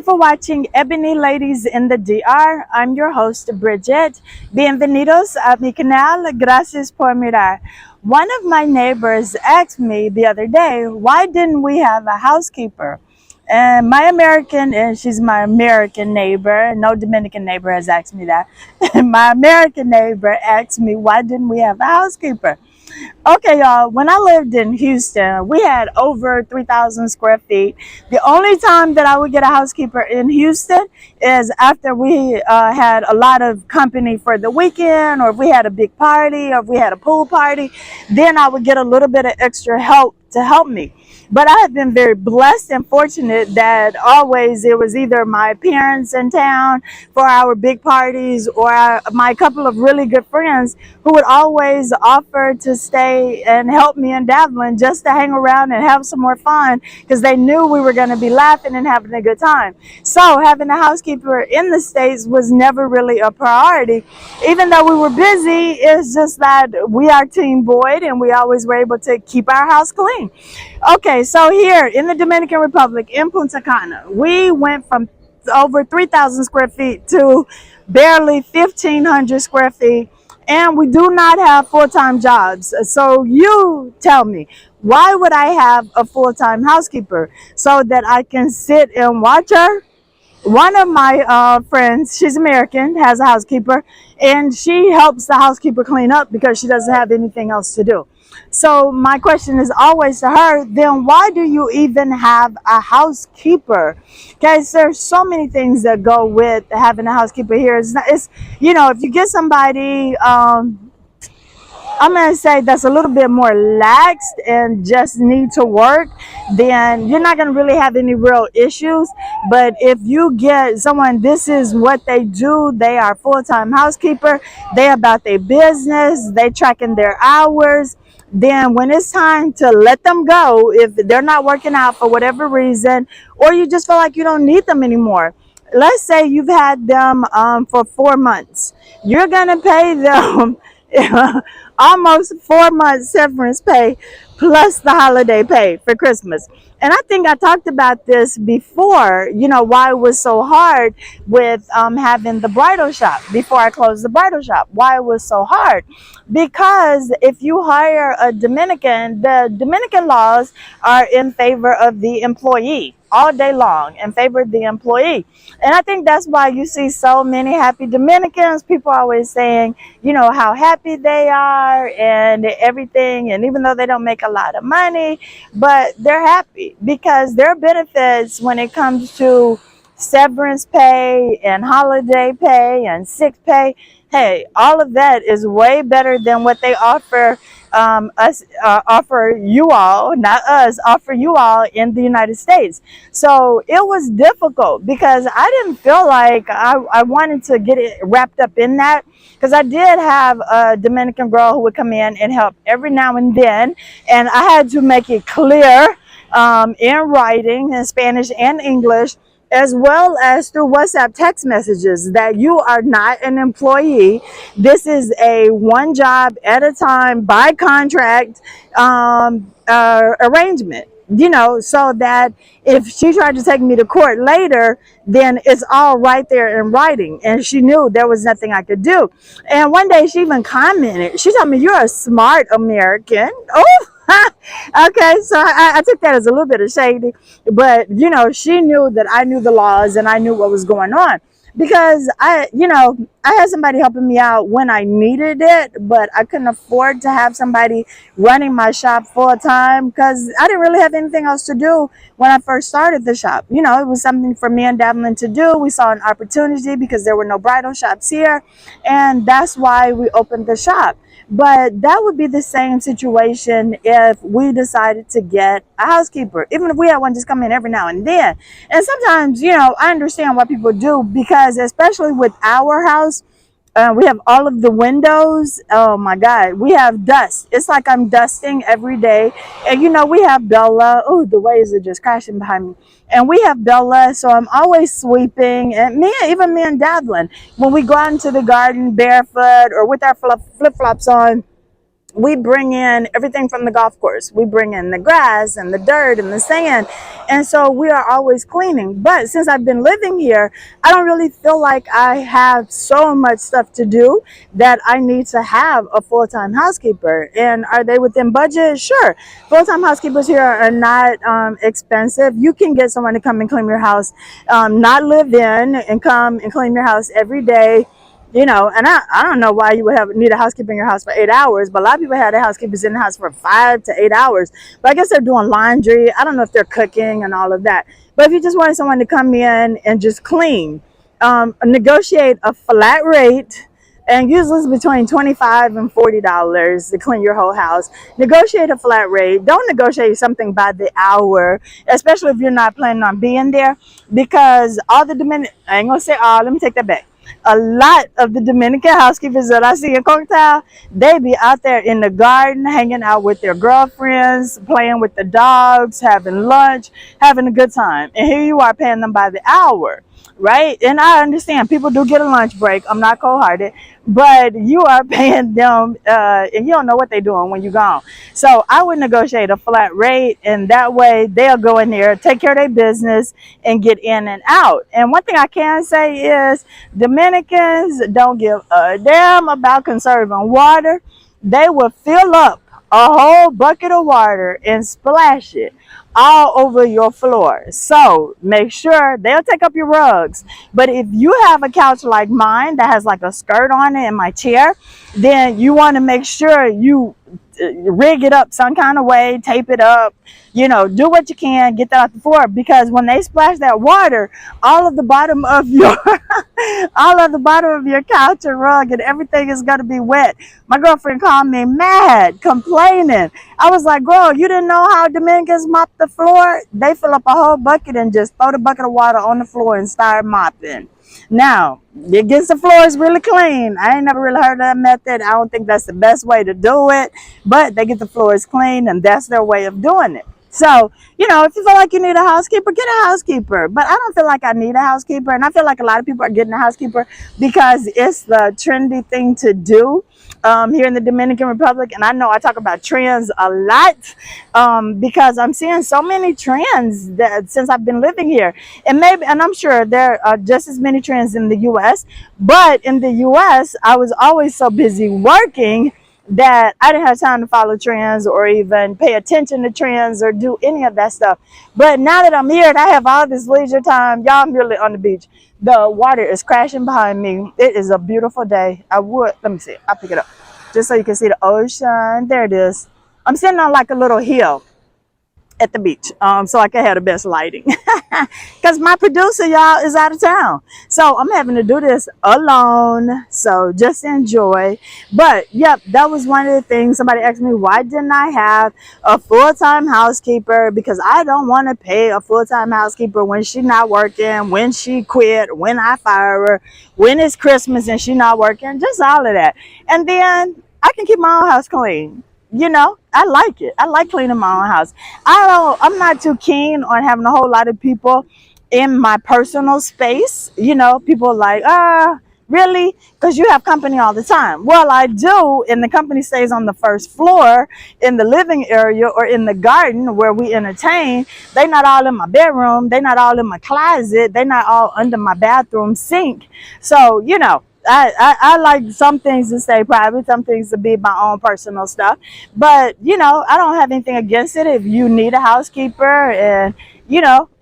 you for watching Ebony Ladies in the DR. I'm your host, Bridget. Bienvenidos a mi canal. Gracias por mirar. One of my neighbors asked me the other day, why didn't we have a housekeeper? And she's my American neighbor. No Dominican neighbor has asked me that. My American neighbor asked me, why didn't we have a housekeeper? Okay, y'all, when I lived in Houston, we had over 3,000 square feet. The only time that I would get a housekeeper in Houston is after we had a lot of company for the weekend, or if we had a big party, or if we had a pool party, then I would get a little bit of extra help to help me. But I have been very blessed and fortunate that always it was either my parents in town for our big parties or my couple of really good friends who would always offer to stay and help me in Dublin just to hang around and have some more fun because they knew we were going to be laughing and having a good time. So having a housekeeper in the States was never really a priority. Even though we were busy, it's just that we are Team Boyd and we always were able to keep our house clean. Okay, so here in the Dominican Republic, in Punta Cana, we went from over 3,000 square feet to barely 1,500 square feet, and we do not have full-time jobs. So you tell me, why would I have a full-time housekeeper? So that I can sit and watch her? One of my friends, she's American, has a housekeeper, and she helps the housekeeper clean up because she doesn't have anything else to do. So my question is always to her, then why do you even have a housekeeper? Guys, there's so many things that go with having a housekeeper here. It's if you get somebody, I'm going to say that's a little bit more laxed and just need to work, then you're not going to really have any real issues. But if you get someone, this is what they do. They are full-time housekeeper. They about their business. They tracking their hours. Then when it's time to let them go, if they're not working out for whatever reason, or you just feel like you don't need them anymore. Let's say you've had them for 4 months. You're going to pay them almost 4 months severance pay plus the holiday pay for Christmas. And I think I talked about this before, why it was so hard with having the bridal shop before I closed the bridal shop. Why it was so hard? Because if you hire a Dominican, the Dominican laws are in favor of the employee all day long, in favor of the employee. And I think that's why you see so many happy Dominicans. People are always saying, how happy they are and everything. And even though they don't make a lot of money, but they're happy because their benefits when it comes to severance pay and holiday pay and sick pay, hey, all of that is way better than what they offer offer you all, not us, offer you all in the United States. So it was difficult because I didn't feel like I wanted to get it wrapped up in that, because I did have a Dominican girl who would come in and help every now and then, and I had to make it clear in writing in Spanish and English, as well as through WhatsApp text messages, that you are not an employee. This is a one job at a time by contract arrangement, so that if she tried to take me to court later, then it's all right there in writing. And she knew there was nothing I could do. And one day she even commented, she told me, "You're a smart American." Oh, okay, so I took that as a little bit of shady, but she knew that I knew the laws and I knew what was going on, because I had somebody helping me out when I needed it, but I couldn't afford to have somebody running my shop full time because I didn't really have anything else to do when I first started the shop. It was something for me and Devlin to do. We saw an opportunity because there were no bridal shops here, and that's why we opened the shop. But that would be the same situation if we decided to get a housekeeper, even if we had one just come in every now and then. And sometimes, I understand why people do, because especially with our house, we have all of the windows. Oh my God, we have dust. It's like I'm dusting every day. And we have Bella. Oh, the waves are just crashing behind me. And we have Bella, so I'm always sweeping. And even me and Devlin, when we go out into the garden barefoot or with our flip-flops on, we bring in everything from the golf course. We bring in the grass and the dirt and the sand. And so we are always cleaning. But since I've been living here, I don't really feel like I have so much stuff to do that I need to have a full-time housekeeper. And are they within budget? Sure. Full-time housekeepers here are not expensive. You can get someone to come and clean your house, not live in, and come and clean your house every day. And I don't know why you would need a housekeeper in your house for 8 hours, but a lot of people have their housekeepers in the house for 5 to 8 hours. But I guess they're doing laundry. I don't know if they're cooking and all of that. But if you just wanted someone to come in and just clean, negotiate a flat rate, and usually it's between $25 and $40 to clean your whole house. Negotiate a flat rate. Don't negotiate something by the hour, especially if you're not planning on being there, because all the Dominican, I ain't gonna say all, let me take that back. A lot of the Dominican housekeepers that I see in Cocktail, they be out there in the garden, hanging out with their girlfriends, playing with the dogs, having lunch, having a good time. And here you are paying them by the hour, right? And I understand people do get a lunch break. I'm not cold-hearted, but you are paying them, and you don't know what they're doing when you're gone. So I would negotiate a flat rate, and that way they'll go in there, take care of their business, and get in and out. And one thing I can say is Dominicans don't give a damn about conserving water. They will fill up a whole bucket of water and splash it all over your floor. So make sure they'll take up your rugs. But if you have a couch like mine that has like a skirt on it in my chair, then you want to make sure you rig it up some kind of way, tape it up, do what you can, get that off the floor, because when they splash that water, all of the bottom of your all of the bottom of your couch and rug and everything is going to be wet. My girlfriend called me mad, complaining. I was like, girl, you didn't know how Dominicans mop the floor? They fill up a whole bucket and just throw the bucket of water on the floor and start mopping. Now, it gets the floors really clean. I ain't never really heard of that method. I don't think that's the best way to do it, but they get the floors clean, and that's their way of doing it. So, if you feel like you need a housekeeper, get a housekeeper. But I don't feel like I need a housekeeper, and I feel like a lot of people are getting a housekeeper because it's the trendy thing to do here in the Dominican Republic. And I know I talk about trends a lot because I'm seeing so many trends that since I've been living here. And I'm sure there are just as many trends in the U.S., but in the U.S., I was always so busy working that I didn't have time to follow trends or even pay attention to trends or do any of that stuff. But now that I'm here and I have all this leisure time, y'all, I'm really on the beach. The water is crashing behind me. It is a beautiful day. Let me see, I'll pick it up just so you can see the ocean. There it is. I'm sitting on like a little hill at the beach, so I can have the best lighting because my producer, y'all, is out of town, so I'm having to do this alone, so just enjoy. But yep, that was one of the things. Somebody asked me, why didn't I have a full-time housekeeper? Because I don't want to pay a full-time housekeeper when she's not working, when she quit, when I fire her, when it's Christmas and she's not working, just all of that. And then I can keep my own house clean. I like it. I like cleaning my own house. I'm not too keen on having a whole lot of people in my personal space. People like, really? Because you have company all the time. Well, I do, and the company stays on the first floor in the living area or in the garden where we entertain. They're not all in my bedroom. They're not all in my closet. They're not all under my bathroom sink. So, I like some things to stay private, some things to be my own personal stuff. But, I don't have anything against it. If you need a housekeeper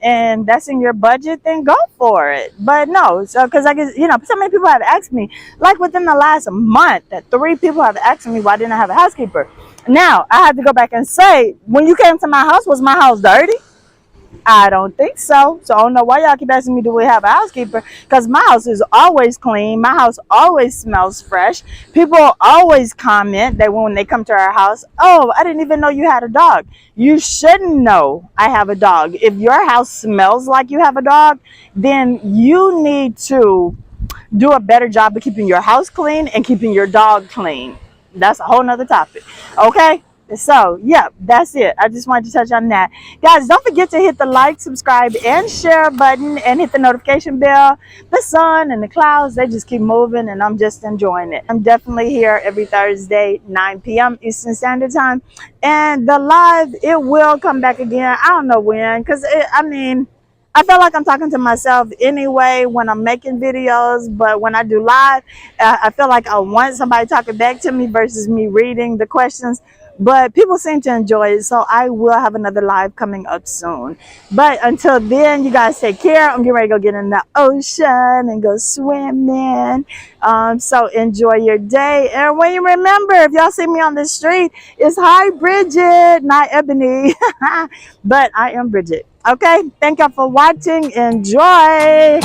and that's in your budget, then go for it. But no, so because I guess, so many people have asked me, like within the last month, that 3 people have asked me, why didn't I have a housekeeper? Now, I have to go back and say, when you came to my house, was my house dirty? I don't think so. So I don't know why y'all keep asking me, do we have a housekeeper? Because my house is always clean. My house always smells fresh. People always comment that when they come to our house, oh, I didn't even know you had a dog. You shouldn't know I have a dog. If your house smells like you have a dog, then you need to do a better job of keeping your house clean and keeping your dog clean. That's a whole nother topic. Okay? So, yeah, that's it. I just wanted to touch on that. Guys, don't forget to hit the like, subscribe, and share button and hit the notification bell. The sun and the clouds, they just keep moving and I'm just enjoying it. I'm definitely here every Thursday, 9 p.m. Eastern Standard Time. And the live, it will come back again. I don't know when, because I feel like I'm talking to myself anyway when I'm making videos, but when I do live, I feel like I want somebody talking back to me versus me reading the questions. But people seem to enjoy it, so I will have another live coming up soon. But until then, you guys take care. I'm getting ready to go get in the ocean and go swimming. So enjoy your day. And when you remember, if y'all see me on the street, it's hi Bridget, not Ebony. But I am Bridget. Okay, thank y'all for watching. Enjoy.